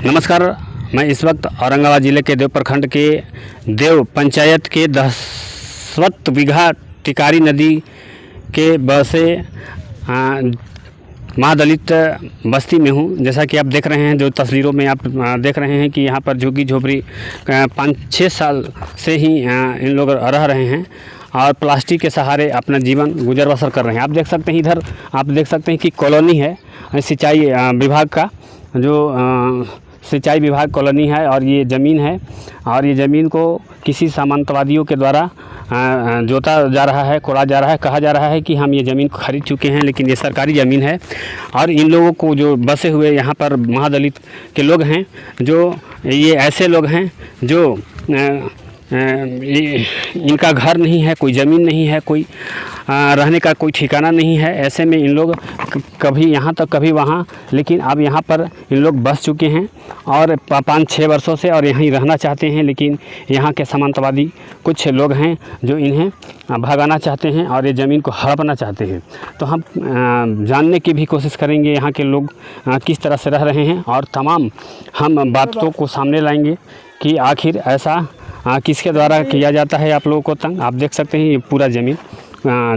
नमस्कार, मैं इस वक्त औरंगाबाद ज़िले के देव प्रखंड के देव पंचायत के 10 बीघा टिकारी नदी के बसे महादलित बस्ती में हूँ। जैसा कि आप देख रहे हैं, जो तस्वीरों में आप देख रहे हैं कि यहाँ पर झुग्गी झोपड़ी 5-6 साल से ही इन लोग रह रहे हैं और प्लास्टिक के सहारे अपना जीवन गुजर बसर कर रहे हैं। आप देख सकते हैं, इधर आप देख सकते हैं कि कॉलोनी है सिंचाई विभाग का, जो सिंचाई विभाग कॉलोनी है और ये ज़मीन है और ये ज़मीन को किसी सामंतवादियों के द्वारा जोता जा रहा है, कोड़ा जा रहा है। कहा जा रहा है कि हम ये ज़मीन को खरीद चुके हैं, लेकिन ये सरकारी ज़मीन है और इन लोगों को जो बसे हुए यहाँ पर महादलित के लोग हैं, जो ये ऐसे लोग हैं जो इनका घर नहीं है, कोई ज़मीन नहीं है, कोई रहने का कोई ठिकाना नहीं है। ऐसे में इन लोग कभी यहाँ तो कभी वहाँ, लेकिन अब यहाँ पर इन लोग बस चुके हैं और 5-6 वर्षों से और यहीं रहना चाहते हैं। लेकिन यहाँ के सामंतवादी कुछ लोग हैं जो इन्हें भगाना चाहते हैं और ये ज़मीन को हड़पना चाहते हैं। तो हम जानने की भी कोशिश करेंगे यहाँ के लोग किस तरह से रह रहे हैं और तमाम हम बातों को सामने लाएंगे कि आखिर ऐसा किसके द्वारा किया जाता है आप लोगों को तंग। आप देख सकते हैं ये पूरा ज़मीन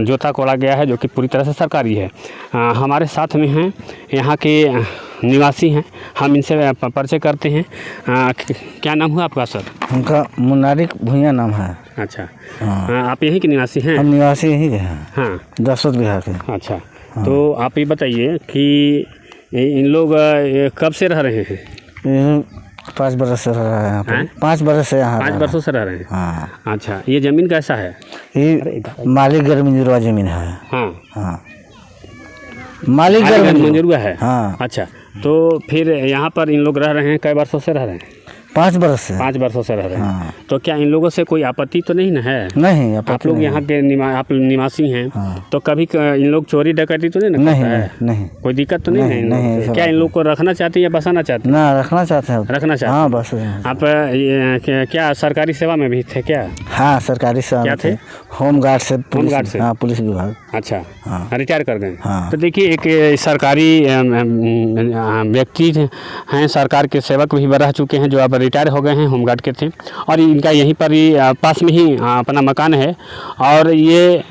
जोता कोड़ा गया है, जो कि पूरी तरह से सरकारी है। हमारे साथ में हैं यहाँ के निवासी हैं, हम इनसे परिचय करते हैं। क्या नाम हुआ आपका सर? उनका मुनारिक भुइया नाम है। अच्छा, आप यहीं के निवासी हैं? हम निवासी यहीं के हैं। हाँ, 10 बीघा के। अच्छा, तो आप ये बताइए कि इन लोग कब से रह रहे हैं? 5 बरस से रह रहे हैं यहाँ पे। 5 बरस से यहाँ 5 वर्षों से रह रहे हैं। हाँ। अच्छा, ये ज़मीन कैसा है? ये मालिक घर मंजूरवा ज़मीन है। हाँ हाँ, मालिक घर मंजूरवा है। हाँ। अच्छा, तो फिर यहाँ पर इन लोग रह रहे हैं, कई वर्षों से रह रहे हैं? 5 बरस से। 5 वर्षों से रह रहे हैं। हाँ। तो क्या इन लोगों से कोई आपत्ति तो नहीं ना है? नहीं, आप लोग यहाँ के आप निवासी हैं। हाँ। तो कभी इन लोग चोरी डकैती तो नहीं ना करता है? नहीं, कोई दिक्कत तो नहीं है? नहीं। क्या इन लोग को रखना चाहते हैं या बसाना चाहते हैं? ना, रखना चाहते हैं। रखना चाहते हैं। हाँ, बस। आप क्या सरकारी सेवा में भी थे क्या? हाँ, सरकारी सेवा में थे। होम गार्ड से। हाँ, पुलिस विभाग। अच्छा, हाँ। रिटायर कर गए। हाँ। तो देखिए, एक सरकारी व्यक्ति हैं, सरकार के सेवक भी रह चुके हैं, जो अब रिटायर हो गए हैं, होमगार्ड के थे और इनका यहीं पर ही पास में ही अपना मकान है। और ये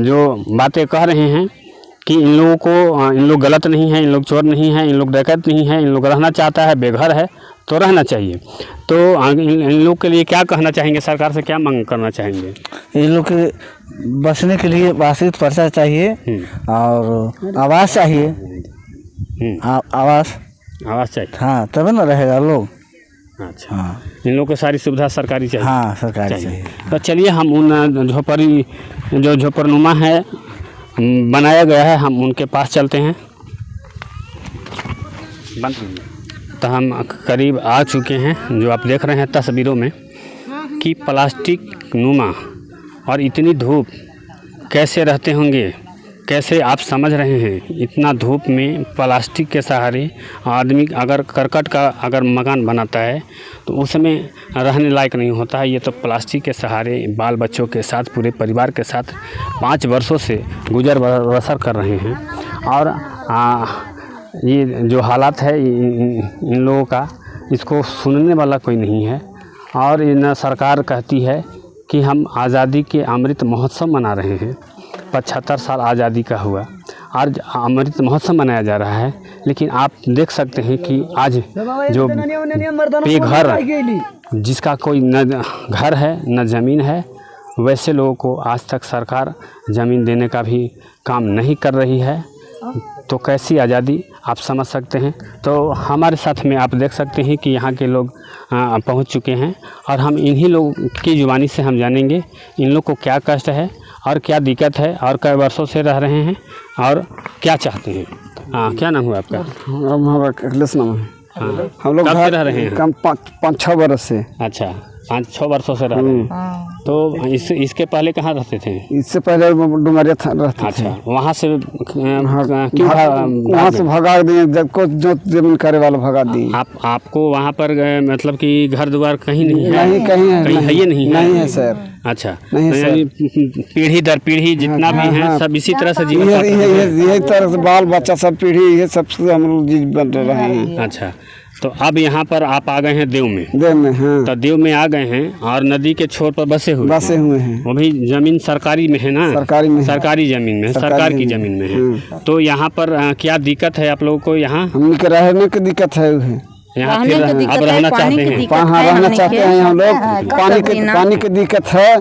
जो बातें कह रहे हैं कि इन लोगों को, इन लोग गलत नहीं हैं, इन लोग चोर नहीं हैं, इन लोग डकैत नहीं हैं, इन लोग रहना चाहता है, बेघर है तो रहना चाहिए। तो इन लोग के लिए क्या कहना चाहेंगे? सरकार से क्या मांग करना चाहेंगे? इन लोग के बसने के लिए वार्षिक पर्चा चाहिए और आवास चाहिए। आवास चाहिए। हाँ, तब ना रहेगा लोग। अच्छा, हाँ। इन लोगों को सारी सुविधा सरकारी चाहिए। हाँ, सरकारी चाहिए। तो चलिए, हम उन झोपड़ी जो झोपड़नुमा है बनाया गया है, हम उनके पास चलते हैं। तो हम करीब आ चुके हैं, जो आप देख रहे हैं तस्वीरों में कि प्लास्टिक नुमा और इतनी धूप कैसे रहते होंगे, कैसे आप समझ रहे हैं। इतना धूप में प्लास्टिक के सहारे आदमी अगर करकट का अगर मकान बनाता है तो उसमें रहने लायक नहीं होता है। ये तो प्लास्टिक के सहारे बाल बच्चों के साथ, पूरे परिवार के साथ 5 वर्षों से गुजर बसर कर रहे हैं। और ये जो हालात है इन लोगों का, इसको सुनने वाला कोई नहीं है। और न सरकार कहती है कि हम आज़ादी के अमृत महोत्सव मना रहे हैं। 75 साल आज़ादी का हुआ, आज अमृत महोत्सव मनाया जा रहा है, लेकिन आप देख सकते हैं कि आज जो बेघर, जिसका कोई न घर है न ज़मीन है, वैसे लोगों को आज तक सरकार ज़मीन देने का भी काम नहीं कर रही है। तो कैसी आज़ादी, आप समझ सकते हैं। तो हमारे साथ में आप देख सकते हैं कि यहाँ के लोग पहुँच चुके हैं और हम इन्हीं लोगों की जुबानी से हम जानेंगे इन लोग को क्या कष्ट है और क्या दिक्कत है और कई वर्षों से रह रहे हैं और क्या चाहते हैं। क्या नाम हुआ आपका? हमारा अखिलेश नाम है। हम लोग कब से रह रहे हैं? 5-6 वर्ष से। अच्छा, 5-6 वर्षों से रह रहे हैं। तो इसके पहले कहाँ रहते थे? इससे पहले डुमरिया रहते थे। अच्छा, वहाँ से क्यों वहाँ से भगा दिए, जब को जो जमीन करे वाला भगा दिए। आपको वहाँ पर मतलब कि घर द्वार कहीं नहीं है? नहीं, कहीं है, कहीं है ये नहीं है सर। अच्छा, नहीं तो यानी पीढ़ी दर पीढ़ी जितना भी है सब इसी तरह से जीवन यही तरह से बाल बच्चा सब पीढ़ी ये सबसे हम लोग जी बन रहे हैं। अच्छा, तो अब यहाँ पर आप आ गए हैं देव में। हाँ। तो देव में आ गए हैं और नदी के छोर पर बसे हुए हैं। वो भी जमीन सरकारी में है ना? सरकारी जमीन में, सरकार की जमीन में है। तो यहाँ पर क्या दिक्कत है आप लोगों को? यहाँ हमने रहने की दिक्कत है। यहाँ फिर अब रहना चाहते हैं? हाँ, रहना चाहते हैं हम लोग। पानी की दिक्कत है,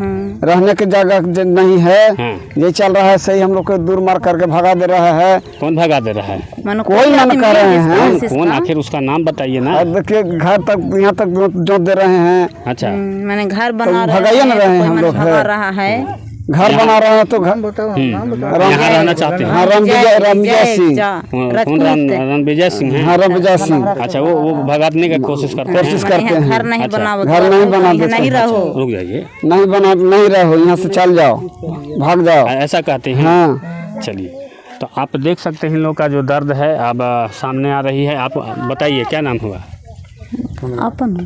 रहने की जगह नहीं है। ये चल रहा है सही, हम लोग को दूर मार करके भगा दे रहा है। कौन भगा दे रहा है? कोई मन कर रहे हैं। कौन? आखिर उसका नाम बताइए ना। देखिए घर तक यहाँ तक जो दे रहे हैं। अच्छा, मैंने घर बना भगाइए न रहे हैं हम लोग। रहा है घर बना रहे हैं तो घर यहाँ रहना चाहते हैं। रणविजय सिंह। कौन? रणविजय सिंह है? हाँ, रणविजय सिंह। अच्छा, वो भगाने की कोशिश करते हैं। घर नहीं बना, घर नहीं बना, नहीं रहो, रुक जाइए, नहीं रहो, यहाँ से चल जाओ, भाग जाओ, ऐसा कहते हैं। हाँ। चलिए, तो आप देख सकते हैं इन लोग का जो दर्द है अब सामने आ रही है। आप बताइए क्या नाम हुआ? अपन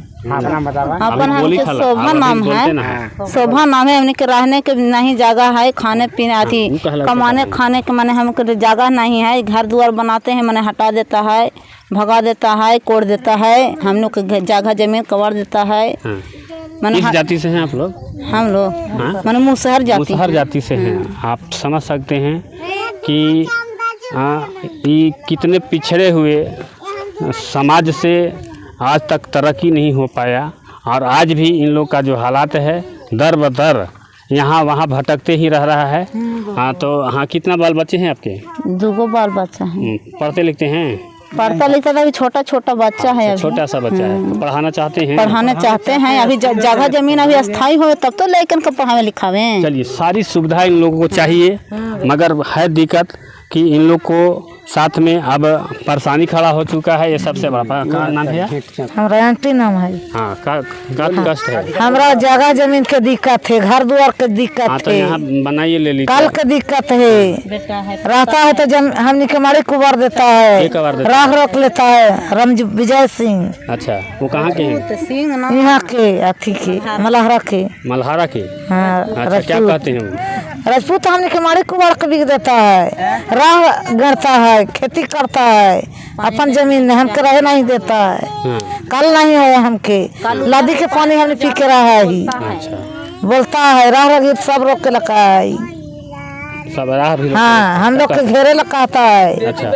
शोभा नाम है। शोभा नाम है। हमने के रहने के नहीं जगह है, खाने पीने आती कमाने खाने के माने हमको जगह नहीं है। घर द्वार बनाते हैं माने हटा देता है, भगा देता है, कोड़ देता है। हम लोग के जगह जमीन कवर देता है। किस जाति से हैं आप लोग? हम लोग माने मुसहर जाति से हैं। आप समझ सकते हैं कि ये कितने पिछड़े हुए समाज से आज तक तरक्की नहीं हो पाया और आज भी इन लोग का जो हालात है दर बदर यहाँ वहाँ भटकते ही रह रहा है। हाँ, तो हाँ, कितना बाल बच्चे हैं आपके? 2 बाल बच्चा है। पढ़ते लिखते हैं? पढ़ता लिखता था, अभी छोटा बच्चा है। छोटा सा बच्चा है, तो पढ़ाना चाहते हैं? अभी जगह जमीन अभी स्थायी हो तब तो लेकिन को पढ़ावे लिखावे। चलिए, सारी सुविधा इन लोगों को चाहिए, मगर है दिक्कत कि इन लोग को साथ में अब परेशानी खड़ा हो चुका है। ये सबसे बड़ा का नाम है? हमारा आंटी नाम है। हाँ, का कष्ट है? हमारा जगह जमीन के दिक्कत है, घर द्वार के दिक्कत है। तो यहाँ बनाइए, ले लीजिए। कल के दिक्कत है, रहता है तो हमने के मारे कुबार देता है, राख रोक लेता है। रणविजय सिंह। अच्छा, वो कहाँ के हैं? यहाँ के अथी के मल्हारा के। हाँ। अच्छा, क्या कहते हैं? राजपूत। हमने के मारे कुबार के बिक देता है, राह गढ़ता है, खेती करता है, अपन जमीन हमके रहे नहीं देता है। कल नहीं है हमके, नदी के पानी हमने पी के रहा है। बोलता है राह रगीत सब रोक के लगा है, सब राह भी। हाँ, हम लोग के घेरे लगाता है। अच्छा,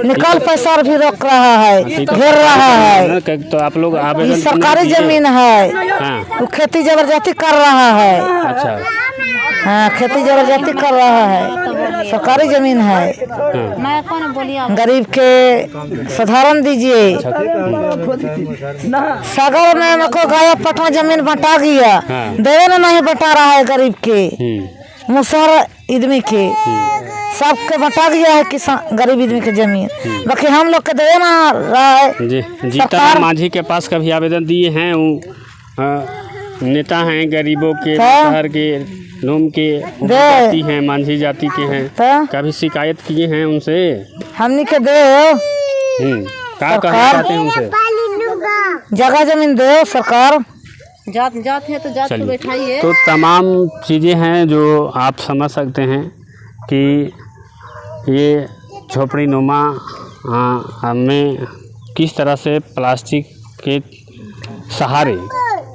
निकाल पैसा भी रोक रहा है, घेर रहा है। तो आप लोग सरकारी जमीन है, वो खेती जबरदस्ती कर रहा है। अच्छा, हाँ, खेती जबरदस्ती कर रहा है, सरकारी जमीन है। गरीब के साधारण दीजिए। सागर में हमको गाया पटवा जमीन बटा गया, देवे नहीं बटा रहा है गरीब के। मुसहर आदमी के सबके बटा गया है किसान गरीब आदमी के जमीन, बाकी हम लोग के दे ना रहा है। जीतन मांझी के पास कभी आवेदन दिए हैं? वो नेता हैं गरीबों के, शहर के, नोम के जाति हैं, मांझी जाति के हैं, कभी शिकायत किए हैं उनसे? हमने के दे क्या कहना चाहते हैं उनसे? जगह जमीन दे सरकार। जात है तो जात को बैठाइए। तो तमाम चीज़ें हैं जो आप समझ सकते हैं कि ये झोपड़ी नुमा में किस तरह से प्लास्टिक के सहारे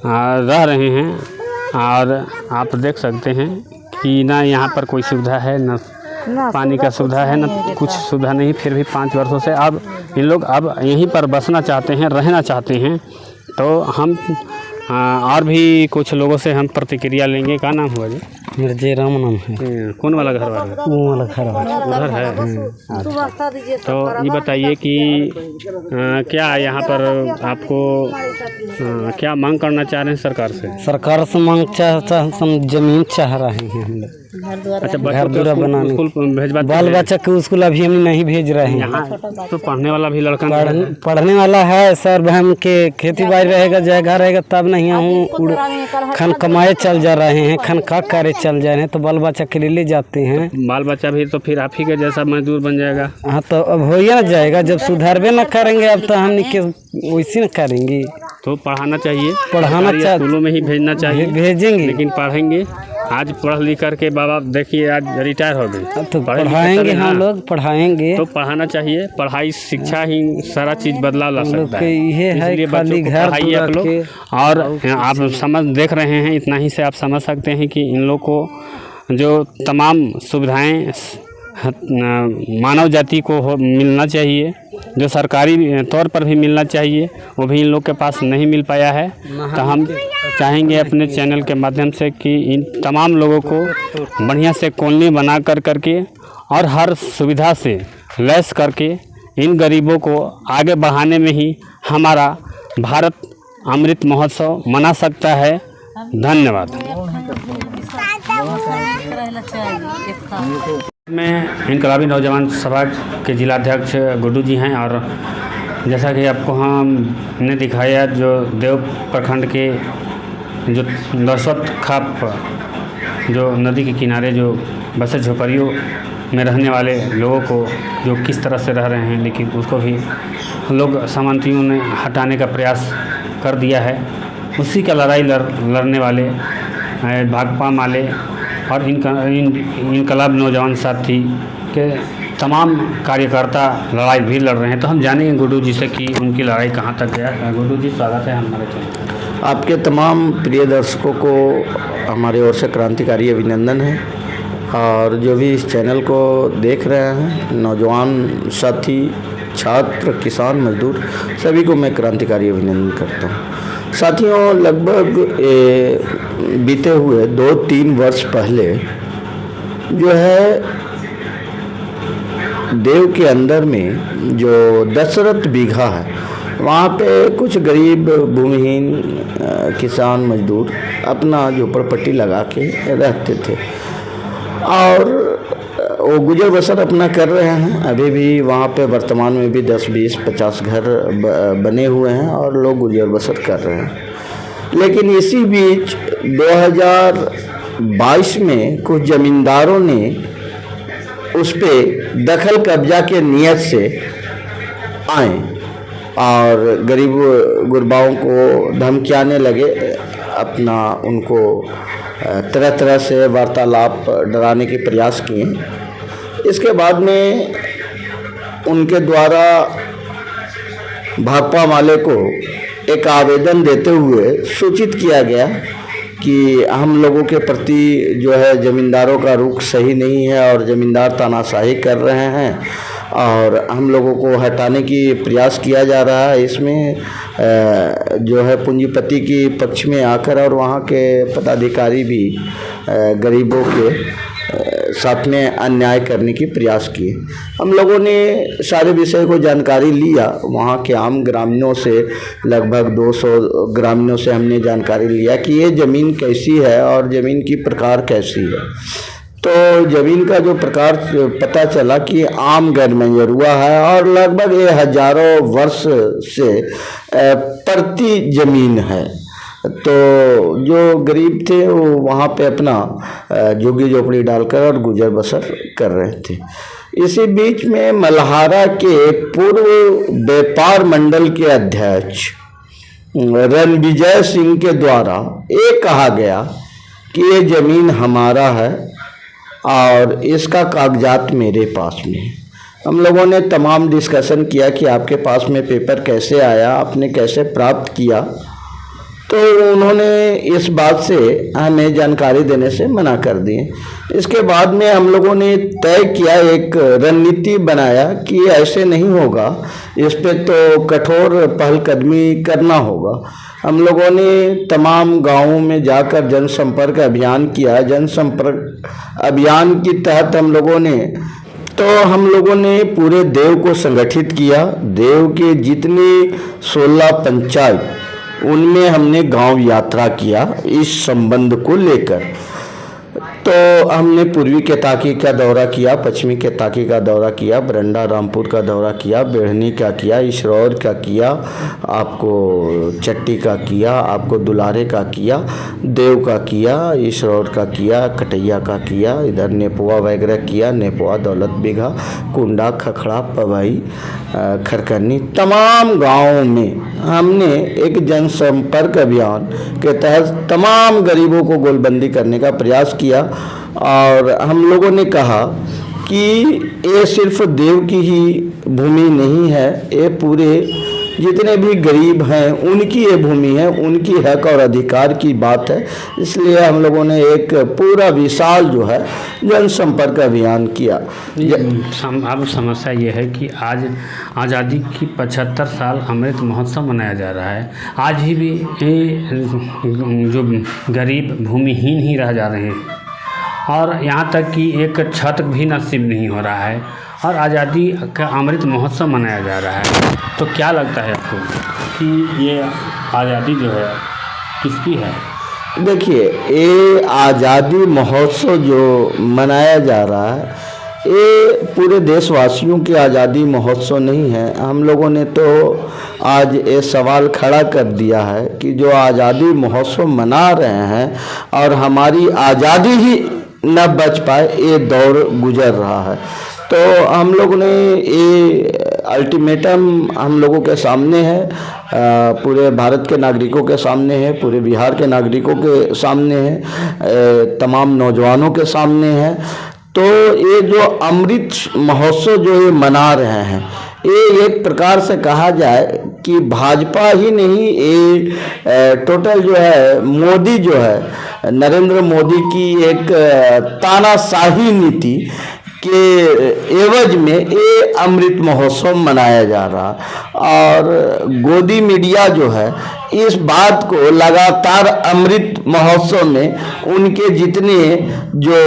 रह रहे हैं। और आप देख सकते हैं कि ना यहाँ पर कोई सुविधा है, न पानी का सुविधा है, न कुछ सुविधा नहीं। फिर भी 5 वर्षों से अब इन लोग अब यहीं पर बसना चाहते हैं, रहना चाहते हैं। तो हम और भी कुछ लोगों से हम प्रतिक्रिया लेंगे। क्या नाम हुआ जी? मेरा जयराम नाम है। कौन वाला घर वाला? वो वाला घर उधर है। तो ये बताइए कि क्या यहाँ पर आपको क्या मांग करना चाह रहे हैं सरकार से? सरकार से मांग जमीन चाह रहे हैं हम लोग। अच्छा, घर दूरा बनाने स्कूल भेजवा बाल बच्चा के स्कूल अभी हम नहीं भेज रहे हैं। यहाँ तो पढ़ने वाला भी लड़का नहीं है। पढ़ने वाला है सर, हम के खेती बाड़ी रहेगा जगह रहेगा तब नहीं हूँ खन कमाए चल जा रहे हैं, खन का कार्य चल जा रहे हैं, तो बाल बच्चा के लिए ले जाते हैं। बाल बच्चा भी तो फिर आप ही के जैसा मजदूर बन जाएगा। हाँ तो अब हो ही ना जाएगा, जब सुधारबे न करेंगे अब तो हम के वैसे न करेंगे। तो पढ़ाना चाहिए, पढ़ाना चाहिए, स्कूलों में ही भेजना चाहिए, भेजेंगे लेकिन पढ़ेंगे। आज पढ़ लिख करके बाबा देखिए आज रिटायर हो गए, तो पढ़ाएंगे हम लोग, पढ़ाएंगे तो पढ़ाना चाहिए। पढ़ाई शिक्षा ही सारा चीज़ बदलाव ला सकता है। ये है इसलिए बच्चों को पढ़ाइए आप लोग। और आप समझ देख रहे हैं, इतना ही से आप समझ सकते हैं कि इन लोग को जो तमाम सुविधाएं मानव जाति को मिलना चाहिए, जो सरकारी तौर पर भी मिलना चाहिए, वो भी इन लोग के पास नहीं मिल पाया है। तो हम चाहेंगे अपने चैनल के माध्यम से कि इन तमाम लोगों को बढ़िया से कॉलोनी बना करके और हर सुविधा से लैस करके इन गरीबों को आगे बढ़ाने में ही हमारा भारत अमृत महोत्सव मना सकता है। धन्यवाद। मैं इनकलाबी नौजवान सभा के जिलाध्यक्ष गुड्डू जी हैं, और जैसा कि आपको हमने दिखाया, जो देव प्रखंड के जो दशरथ खाप जो नदी के किनारे जो बसे झोपड़ियों में रहने वाले लोगों को जो किस तरह से रह रहे हैं, लेकिन उसको भी लोग सामंतियों ने हटाने का प्रयास कर दिया है। उसी का लड़ाई लड़ने वाले भाकपा माले और इनकलाब नौजवान साथी के तमाम कार्यकर्ता लड़ाई भी लड़ रहे हैं। तो हम जानेंगे गुड्डू जी से कि उनकी लड़ाई कहाँ तक गया। गुड्डू जी, स्वागत है हमारे चैनल। आपके तमाम प्रिय दर्शकों को हमारे ओर से क्रांतिकारी अभिनंदन है, और जो भी इस चैनल को देख रहे हैं, नौजवान साथी, छात्र, किसान, मजदूर, सभी को मैं क्रांतिकारी अभिनंदन करता हूँ। साथियों, लगभग बीते हुए 2-3 वर्ष पहले जो है देव के अंदर में जो दशरथ बीघा है, वहाँ पे कुछ गरीब भूमिहीन किसान मजदूर अपना झोपड़पट्टी लगा के रहते थे, और वो गुजर बसर अपना कर रहे हैं। अभी भी वहाँ पे वर्तमान में भी 10, 20, 50 घर बने हुए हैं और लोग गुजर बसर कर रहे हैं। लेकिन इसी बीच 2022 में कुछ ज़मींदारों ने उस पे दखल कब्जा के नियत से आए और गरीब गुरबाओं को धमकियाने लगे, अपना उनको तरह तरह से वार्तालाप डराने के प्रयास किए। इसके बाद में उनके द्वारा भाकपा माले को एक आवेदन देते हुए सूचित किया गया कि हम लोगों के प्रति जो है ज़मींदारों का रुख सही नहीं है और ज़मींदार तानाशाही कर रहे हैं और हम लोगों को हटाने की प्रयास किया जा रहा है। इसमें जो है पूंजीपति की पक्ष में आकर और वहाँ के पदाधिकारी भी गरीबों के साथ में अन्याय करने की प्रयास किए। हम लोगों ने सारे विषय को जानकारी लिया, वहाँ के आम ग्रामीणों से, लगभग 200 ग्रामीणों से हमने जानकारी लिया कि ये ज़मीन कैसी है और ज़मीन की प्रकार कैसी है। तो ज़मीन का जो प्रकार पता चला कि आम गैरमंजर हुआ है और लगभग ये हजारों वर्ष से पड़ती ज़मीन है। तो जो गरीब थे वो वहाँ पे अपना झुग्गी झोपड़ी डालकर और गुजर बसर कर रहे थे। इसी बीच में मल्हारा के पूर्व व्यापार मंडल के अध्यक्ष रणविजय सिंह के द्वारा ये कहा गया कि ये ज़मीन हमारा है और इसका कागजात मेरे पास में। हम लोगों ने तमाम डिस्कशन किया कि आपके पास में पेपर कैसे आया, आपने कैसे प्राप्त किया। तो उन्होंने इस बात से हमें जानकारी देने से मना कर दिए। इसके बाद में हम लोगों ने तय किया, एक रणनीति बनाया कि ऐसे नहीं होगा, इस पे तो कठोर पहलकदमी करना होगा। हम लोगों ने तमाम गांवों में जाकर जनसंपर्क अभियान किया। जनसंपर्क अभियान के तहत हम लोगों ने पूरे देव को संगठित किया। देव के जितने 16 पंचायत उनमें हमने गांव यात्रा किया इस संबंध को लेकर। तो हमने पूर्वी केताकी का दौरा किया, पश्चिमी केताकी का दौरा किया, बरंडा रामपुर का दौरा किया, बेढ़नी का किया, इसरौर का किया, आपको चट्टी का किया, आपको दुलारे का किया, देव का किया, इसरौर का किया, कटैया का किया, इधर नेपुआ वगैरह किया, नेपुआ, दौलत बिघा, कुंडा, खखड़ा, पवई, खरकन्नी, तमाम गाँवों में हमने एक जनसंपर्क अभियान के तहत तमाम गरीबों को गोलबंदी करने का प्रयास किया। और हम लोगों ने कहा कि ये सिर्फ देव की ही भूमि नहीं है, ये पूरे जितने भी गरीब हैं उनकी ये भूमि है, उनकी हक और अधिकार की बात है। इसलिए हम लोगों ने एक पूरा विशाल जो है जनसंपर्क अभियान किया। अब समस्या ये है कि आज आज़ादी की 75 साल अमृत महोत्सव मनाया जा रहा है। आज ही भी जो गरीब भूमिहीन ही रह जा रहे हैं और यहाँ तक कि एक छत भी नसीब नहीं हो रहा है और आज़ादी का अमृत महोत्सव मनाया जा रहा है। तो क्या लगता है आपको कि ये आज़ादी जो है किसकी है? देखिए, ये आज़ादी महोत्सव जो मनाया जा रहा है ये पूरे देशवासियों की आज़ादी महोत्सव नहीं है। हम लोगों ने तो आज ये सवाल खड़ा कर दिया है कि जो आज़ादी महोत्सव मना रहे हैं और हमारी आज़ादी ही न बच पाए, ये दौर गुजर रहा है। तो हम लोग ने ये अल्टीमेटम हम लोगों के सामने है, पूरे भारत के नागरिकों के सामने है, पूरे बिहार के नागरिकों के सामने है, तमाम नौजवानों के सामने है। तो ये जो अमृत महोत्सव जो ये मना रहे हैं, ये एक प्रकार से कहा जाए कि भाजपा ही नहीं, ये टोटल जो है मोदी जो है नरेंद्र मोदी की एक तानाशाही नीति के एवज में ये अमृत महोत्सव मनाया जा रहा। और गोदी मीडिया जो है इस बात को लगातार अमृत महोत्सव में उनके जितने जो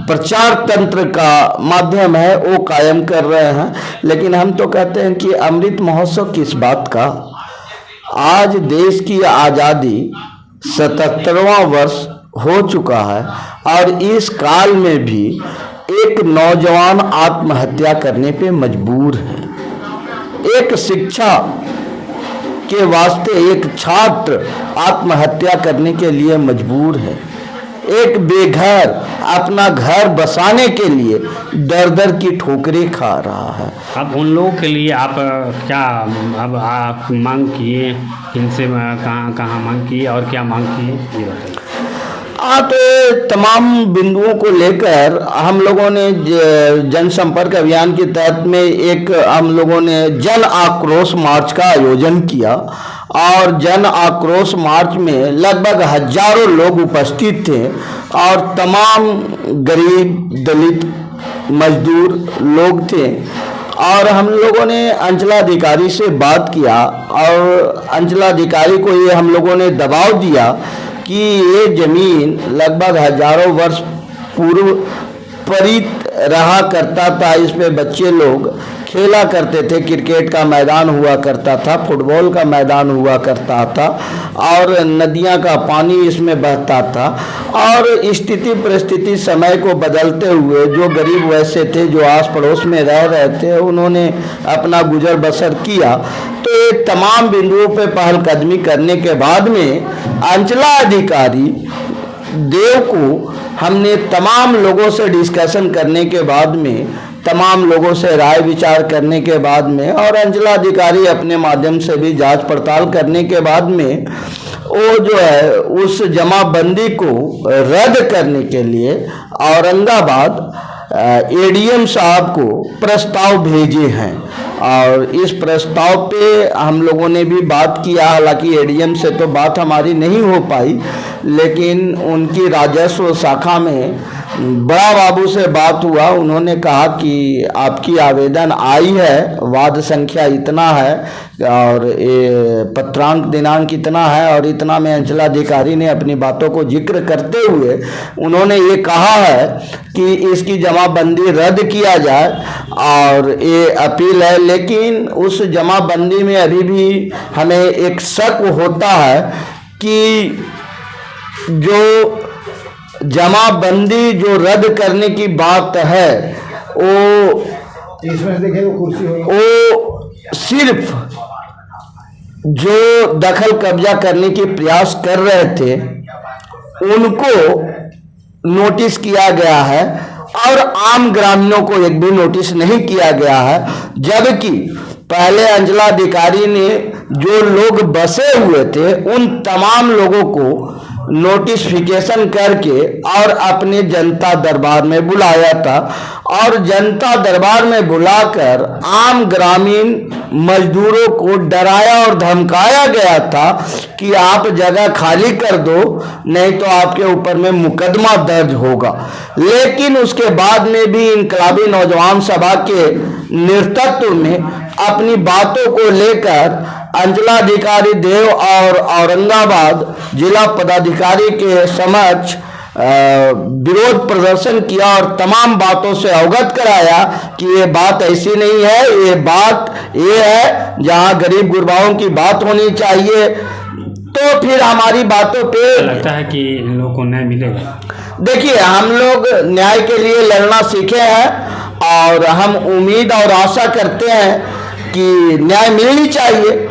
प्रचार तंत्र का माध्यम है वो कायम कर रहे हैं। लेकिन हम तो कहते हैं कि अमृत महोत्सव किस बात का? आज देश की आज़ादी 77वां वर्ष हो चुका है और इस काल में भी एक नौजवान आत्महत्या करने पे मजबूर है। एक शिक्षा के वास्ते एक छात्र आत्महत्या करने के लिए मजबूर है। एक बेघर अपना घर बसाने के लिए दर दर की ठोकरें खा रहा है। अब उन लोगों के लिए आप क्या अब आप मांग किए, इनसे कहाँ मांग किए और क्या मांग किए ये बताइए। तो तमाम बिंदुओं को लेकर हम लोगों ने जनसंपर्क अभियान के तहत में एक हम लोगों ने जन आक्रोश मार्च का आयोजन किया और जन आक्रोश मार्च में लगभग हजारों लोग उपस्थित थे और तमाम गरीब, दलित, मजदूर लोग थे। और हम लोगों ने अंचलाधिकारी से बात किया और अंचलाधिकारी को ये हम लोगों ने दबाव दिया कि ये ज़मीन लगभग हजारों वर्ष पूर्व परित रहा करता था, इसमें बच्चे लोग खेला करते थे, क्रिकेट का मैदान हुआ करता था, फुटबॉल का मैदान हुआ करता था और नदियां का पानी इसमें बहता था। और स्थिति परिस्थिति समय को बदलते हुए जो गरीब वैसे थे जो आस पड़ोस में रह रहे थे उन्होंने अपना गुजर बसर किया। तो ये तमाम बिंदुओं पे पहलकदमी करने के बाद में अंचलाधिकारी देव को हमने तमाम लोगों से डिस्कशन करने के बाद में, तमाम लोगों से राय विचार करने के बाद में और अंचलाधिकारी अपने माध्यम से भी जांच पड़ताल करने के बाद में वो जो है उस जमाबंदी को रद्द करने के लिए औरंगाबाद एडीएम साहब को प्रस्ताव भेजे हैं। और इस प्रस्ताव पे हम लोगों ने भी बात किया, हालांकि एडीएम से तो बात हमारी नहीं हो पाई, लेकिन उनकी राजस्व शाखा में बड़ा बाबू से बात हुआ। उन्होंने कहा कि आपकी आवेदन आई है, वाद संख्या इतना है और ये पत्रांक दिनांक इतना है और इतना में अंचलाधिकारी ने अपनी बातों को जिक्र करते हुए उन्होंने ये कहा है कि इसकी जमाबंदी रद्द किया जाए और ये अपील है। लेकिन उस जमाबंदी में अभी भी हमें एक शक होता है कि जो जमाबंदी जो रद्द करने की बात है वो सिर्फ जो दखल कब्जा करने की प्रयास कर रहे थे उनको नोटिस किया गया है और आम ग्रामीणों को एक भी नोटिस नहीं किया गया है। जबकि पहले अंचलाधिकारी ने जो लोग बसे हुए थे उन तमाम लोगों को नोटिफिकेशन करके और अपने जनता दरबार में बुलाया था और जनता दरबार में बुलाकर आम ग्रामीण मजदूरों को डराया और धमकाया गया था कि आप जगह खाली कर दो नहीं तो आपके ऊपर में मुकदमा दर्ज होगा। लेकिन उसके बाद में भी इनकलाबी नौजवान सभा के नेतृत्व में अपनी बातों को लेकर अंचलाधिकारी देव और औरंगाबाद जिला पदाधिकारी के समक्ष विरोध प्रदर्शन किया और तमाम बातों से अवगत कराया कि ये बात ऐसी नहीं है, ये बात ये है जहां गरीब गुरबाओं की बात होनी चाहिए। तो फिर हमारी बातों पे लगता है कि इन लोगों को न्याय मिलेगा। देखिए, हम लोग न्याय के लिए लड़ना सीखे हैं और हम उम्मीद और आशा करते हैं कि न्याय मिलनी चाहिए।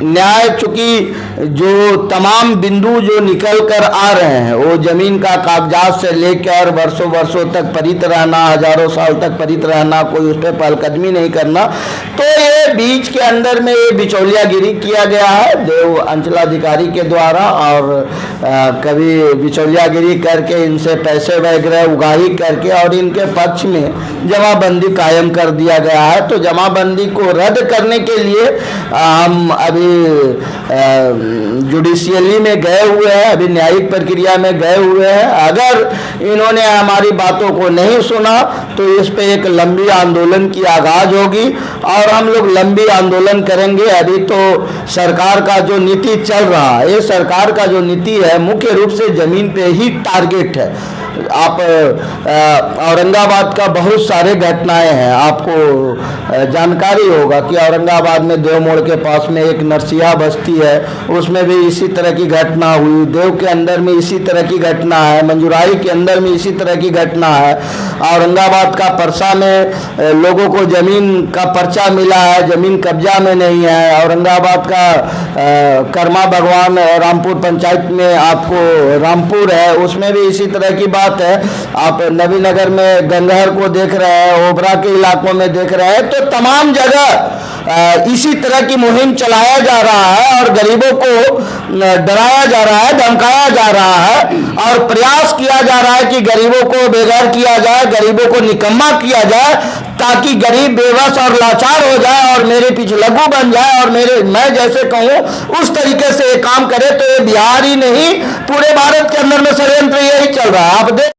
न्याय चूंकि जो तमाम बिंदु जो निकल कर आ रहे हैं वो जमीन का कागजात से लेकर वर्षों वर्षों तक परित रहना, हजारों साल तक परित रहना, कोई उस पर पहलकदमी नहीं करना, तो ये बीच के अंदर में ये बिचौलियागिरी किया गया है देव अंचलाधिकारी के द्वारा और कभी बिचौलियागिरी करके इनसे पैसे वगैरह उगाही करके और इनके पक्ष में जमाबंदी कायम कर दिया गया है। तो जमाबंदी को रद्द करने के लिए हम अभी जुडिशियली में गए हुए हैं, अभी न्यायिक प्रक्रिया में गए हुए हैं। अगर इन्होंने हमारी बातों को नहीं सुना तो इस पे एक लंबी आंदोलन की आगाज होगी और हम लोग लंबी आंदोलन करेंगे। अभी तो सरकार का जो नीति चल रहा है, ये सरकार का जो नीति है मुख्य रूप से जमीन पे ही टारगेट है। आप औरंगाबाद का बहुत सारे घटनाएं हैं, आपको जानकारी होगा कि औरंगाबाद में देव मोड़ के पास में एक नरसिया बस्ती है, उसमें भी इसी तरह की घटना हुई। देव के अंदर में इसी तरह की घटना है, मंजूराई के अंदर में इसी तरह की घटना है। औरंगाबाद का परसा में लोगों को जमीन का पर्चा मिला है, जमीन कब्जा में नहीं है। औरंगाबाद का कर्मा भगवान रामपुर पंचायत में आपको रामपुर है, उसमें भी इसी तरह की बात है। आप नवीनगर में गंगहर को देख रहे हैं, ओबरा के इलाकों में देख रहे हैं। तो तमाम जगह इसी तरह की मुहिम चलाया जा रहा है और गरीबों को डराया जा रहा है, धमकाया जा रहा है और प्रयास किया जा रहा है कि गरीबों को बेघर किया जाए, गरीबों को निकम्मा किया जाए ताकि गरीब बेबस और लाचार हो जाए और मेरे पीछे लघु बन जाए और मैं जैसे कहूँ उस तरीके से ये काम करे। तो ये बिहार ही नहीं पूरे भारत के अंदर में षड्यंत्र यही चल रहा है। आप देख